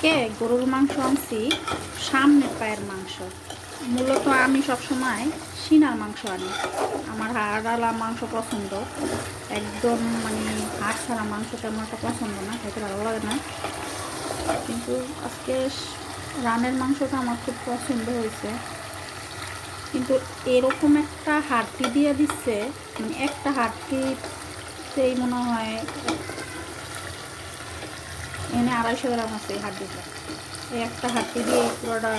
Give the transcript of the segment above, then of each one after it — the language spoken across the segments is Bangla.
আজকে গরুর মাংস আনছি, সামনের পায়ের মাংস। মূলত আমি সবসময় সিনার মাংস আনি। আমার হাড়ওয়ালা মাংস পছন্দ, একদম মানে হাড় ছাড়া মাংস তেমন একটা পছন্দ না, খেতে ভালো লাগে না। কিন্তু আজকে রানের মাংসটা আমার খুব পছন্দ হয়েছে। কিন্তু এরকম একটা হাড্ডি দিয়ে দিচ্ছে, মানে একটা হাড্ডিতেই মনে হয় এনে 250 গ্রাম আছে এই হাড্ডিটা। এই একটা হাড্ডি দিয়ে পুরোটা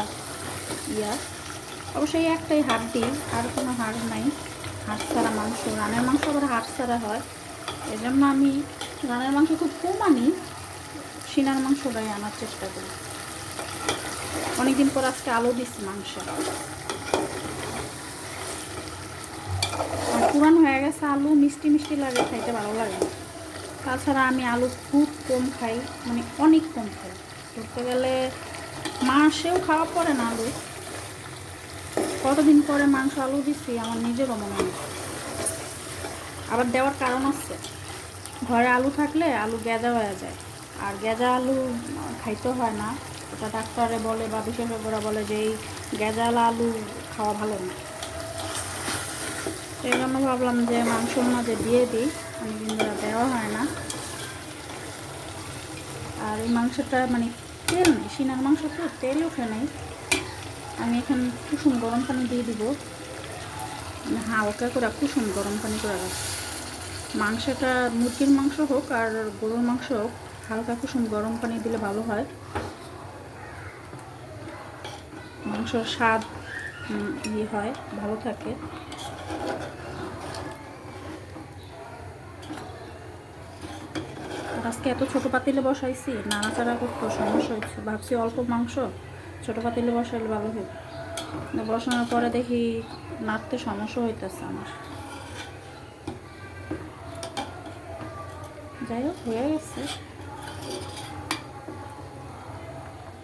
ইয়া, অবশ্যই একটাই হাড্ডি, আর কোনো হাড় নাই। হাড় ছাড়া মাংস, রানের মাংস আবার হাড় ছাড়া হয়, এই জন্য আমি রানের মাংস খুব কম আনি, সিনার মাংসটাই আনার চেষ্টা করি। অনেকদিন পর আজকে আলু দিচ্ছি মাংস, আর পুরান হয়ে গেছে আলু, মিষ্টি মিষ্টি লাগে, খাইতে ভালো লাগে। তাছাড়া আমি আলু খুব কম খাই, মানে অনেক কম খাই। ধরতে গেলে মাসেও খাওয়া পড়ে না আলু। কতদিন পরে মাংস আলু দিচ্ছি আমার নিজেরও মনে হয়। আবার দেওয়ার কারণ আছে, ঘরে আলু থাকলে আলু গেজা হয়ে যায়, আর গেজা আলু খাইতে হয় না। ওটা ডাক্তারে বলে বা বিশেষজ্ঞরা বলে যে এই গেজালা আলু খাওয়া ভালো না। এই জন্য ভাবলাম যে মাংসর মাঝে দিয়ে দিই, অনেকদিন ধরে দেওয়া হয় না। আর এই মাংসটা মানে তেল নেই, সিনার মাংস তো তেল ওঠে নাই। আমি এখন কুসুম গরম পানি দিয়ে দিব, মানে হালকা করে কুসুম গরম পানি করে রাখছি। মাংসটা মুরগির মাংস হোক আর গরুর মাংস হোক, হালকা কুসুম গরম পানি দিলে ভালো হয়, মাংসর স্বাদ ইয়ে হয়, ভালো থাকে। আজকে এত ছোটো পাতিলে বসাইছি, নাড়াচাড়া করতে সমস্যা হচ্ছে, ভাবছি অল্প মাংস ছোটো পাতিলে বসাইলে ভালো হয়। বসানোর পরে দেখি নাড়তে সমস্যা হইতেছে আমার। যাই হোক, হয়ে গেছে।